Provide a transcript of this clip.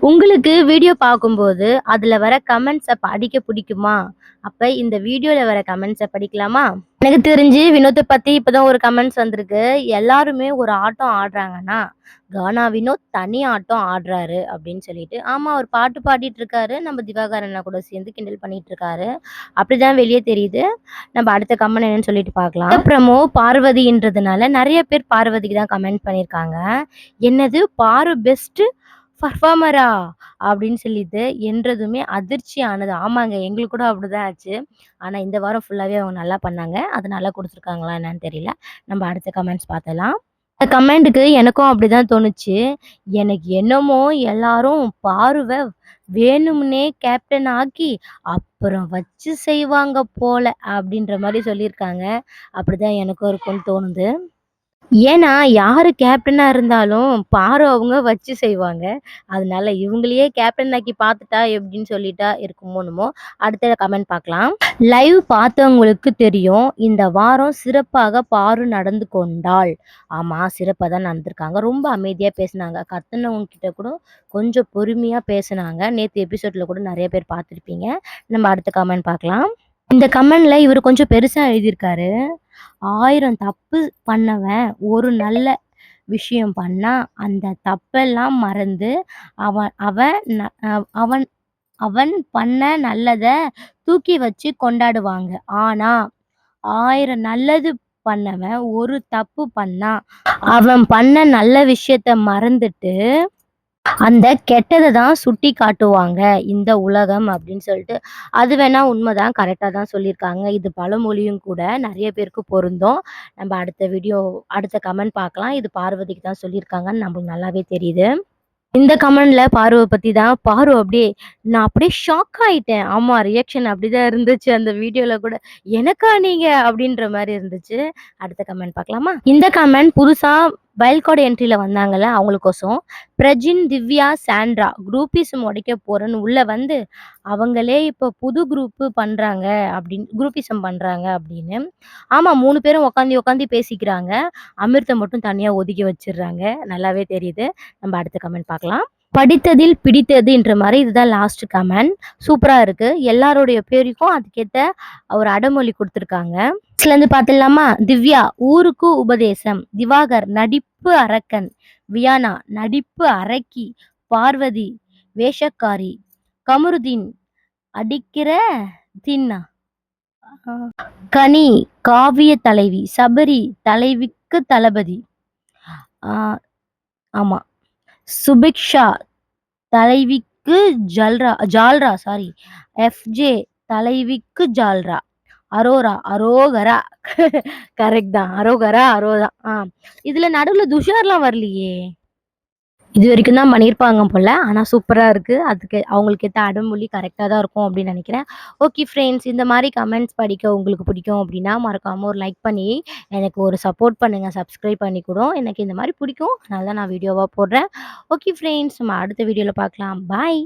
உங்களுக்கு வீடியோ பார்க்கும்போது, அதுல வர கமெண்ட்ஸ படிக்க பிடிக்குமா? அப்ப இந்த வீடியோல வர கமெண்ட்ஸ படிக்கலாமா? எனக்கு தெரிஞ்சு வினோத்த பத்தி இப்பதான் ஒரு கமெண்ட்ஸ் வந்திருக்கு. எல்லாருமே ஒரு ஆட்டம் ஆடுறாங்கன்னா, கானா வினோத் தனி ஆட்டம் ஆடுறாரு அப்படின்னு சொல்லிட்டு. ஆமா, அவர் பாட்டு பாடிட்டு இருக்காரு. நம்ம திவாகர் அண்ணா கூட சேர்ந்து கிண்டல் பண்ணிட்டு இருக்காரு. அப்படிதான் வெளிய தெரியுது. நம்ம அடுத்த கமெண்ட் என்னன்னு சொல்லிட்டு பார்க்கலாம். அப்புறமோ பார்வதின்றதுனால நெறைய பேர் பார்வதிக்கு தான் கமெண்ட் பண்ணியிருக்காங்க. என்னது பாரு பெஸ்ட் பெர்ஃபார்மரா? அப்படின்னு சொல்லிட்டு என்றதுமே அதிர்ச்சி ஆனது. ஆமாங்க. எங்களுக்கு கூட அப்படிதான் ஆச்சு. ஆனா இந்த வாரம் ஃபுல்லாவே அவங்க நல்லா பண்ணாங்க. அதனால குடுத்துருக்காங்களா என்னன்னு தெரியல. நம்ம அடுத்த கமெண்ட்ஸ் பார்த்தலாம். இந்த கமெண்ட்டுக்கு எனக்கும் அப்படிதான் தோணுச்சு. எனக்கு என்னமோ எல்லாரும் பாருவ வேணும்னே கேப்டன் ஆக்கி, அப்புறம் வச்சு செய்வாங்க போல அப்படின்ற மாரி சொல்லியிருக்காங்க. அப்படிதான் எனக்கும் இருக்கும்னு தோணுது. ஏன்னா, யாரு கேப்டனா இருந்தாலும் பாரு அவங்க வச்சு செய்வாங்க. அதனால இவங்களையே கேப்டன் ஆக்கி பார்த்துட்டா எப்படின்னு சொல்லிட்டா இருக்குமோ என்னமோ! அடுத்த கமெண்ட் பார்க்கலாம். லைவ் பார்த்தவங்களுக்கு தெரியும். இந்த வாரம் சிறப்பாக பாரு நடந்து கொண்டாள். ஆமா, சிறப்பா தான் நடந்திருக்காங்க. ரொம்ப அமைதியா பேசுனாங்க. கத்துனவங்க கிட்ட கூட கொஞ்சம் பொறுமையா பேசுனாங்க. நேத்து எபிசோட்ல கூட நெறைய பேர் பார்த்துருப்பீங்க. நம்ம அடுத்த கமெண்ட் பார்க்கலாம். இந்த கமெண்ட்ல இவரு கொஞ்சம் பெருசா எழுதியிருக்காரு. 1000 தப்பு பண்ணவன் ஒரு நல்ல விஷயம் பண்ணா, அந்த தப்பெல்லாம் மறந்து அவன் அவன் ந அவன் அவன் பண்ண நல்லத தூக்கி வச்சு கொண்டாடுவாங்க. ஆனா, 1000 நல்லது பண்ணவன் ஒரு தப்பு பண்ணா, அவன் பண்ண நல்ல விஷயத்த மறந்துட்டு அந்த கெட்டத தான் சுட்டி காட்டுவாங்க இந்த உலகம் அப்படின்னு சொல்லிட்டு. அது வேணா உண்மதான். கரெக்ட்டா தான் சொல்லியிருக்காங்க. இது பழமொழியும் கூட. நெறைய பேருக்கு பொருந்தும். நம்ம அடுத்த கமெண்ட் பார்க்கலாம். இது பார்வதிக்கு தான் சொல்லியிருக்காங்கன்னு நம்மளுக்கு நல்லாவே தெரியுது. இந்த கமெண்ட்ல பார்வ பத்தி தான். பார்வ அப்படியே நான் அப்படியே ஷாக் ஆயிட்டேன். ஆமா, ரியாக்ஷன் அப்படிதான் இருந்துச்சு அந்த வீடியோல கூட. "எனக்கா நீங்க?" அப்படின்ற மாரி இருந்துச்சு. அடுத்த கமெண்ட் பார்க்கலாமா? இந்த கமெண்ட் புதுசா வைல்ட் கார்ட் என்ட்ரில வந்தாங்கல்ல அவங்களுக்கோசம். பிரஜின், திவ்யா, சாண்ட்ரா குரூப்பிசம் உடைக்க போறேன்னு உள்ள வந்து, அவங்களே இப்ப புது குரூப்பிசம் பண்றாங்க அப்படின்னு. ஆமா, 3 பேரும் உட்காந்து உட்காந்து பேசிக்கிறாங்க. அமிர்த மட்டும் தனியா ஒதுக்கி வச்சுர்றாங்க. நல்லாவே தெரியுது. நம்ம அடுத்த கமெண்ட் பார்க்கலாம். படித்ததில் பிடித்ததுன்ற மாரி இதுதான் லாஸ்ட் கமெண்ட். சூப்பரா இருக்கு. எல்லாருடைய பேருக்கும் அதுக்கேத்த ஒரு அடைமொழி குடுத்துருக்காங்க. ஃபர்ஸ்ட்லேருந்து பார்த்துடலாமா? திவ்யா ஊருக்கு உபதேசம். திவாகர் நடிப்பு அரக்கன். வியானா நடிப்பு அரக்கி. பார்வதி வேஷக்காரி. கமருதீன் அடிக்கிற தின்னா. கனி காவிய தலைவி. சபரி தலைவிக்கு தளபதி. ஆ ஆமா. சுபிக்ஷா தலைவிக்கு ஜால்ரா சாரி. எஃப்ஜே தலைவிக்கு ஜால்ரா. அரோகரா. கரெக்ட் தான். அரோகரா. இதுல நடுவுல துஷார்லாம் வரலையே! இதுவரைக்கும் தான் பண்ணியிருப்பாங்க போல. ஆனா சூப்பரா இருக்கு. அதுக்கு அவங்களுக்கு ஏத்த அடைமொழி கரெக்ட்டா தான் இருக்கும் அப்படின்னு நெனைக்கிறேன். ஓகே ஃப்ரெண்ட்ஸ், இந்த மாரி கமெண்ட்ஸ் படிக்க உங்களுக்கு பிடிக்கும் அப்படின்னா, மறக்காம ஒரு லைக் பண்ணி எனக்கு ஒரு சப்போர்ட் பண்ணுங்க. சப்ஸ்கிரைப் பண்ணி கூட. எனக்கு இந்த மாரி பிடிக்கும். அதனால தான் நான் வீடியோவா போடுறேன். ஓகே ஃப்ரெண்ட்ஸ், நம்ம அடுத்த வீடியோல பார்க்கலாம். பாய்.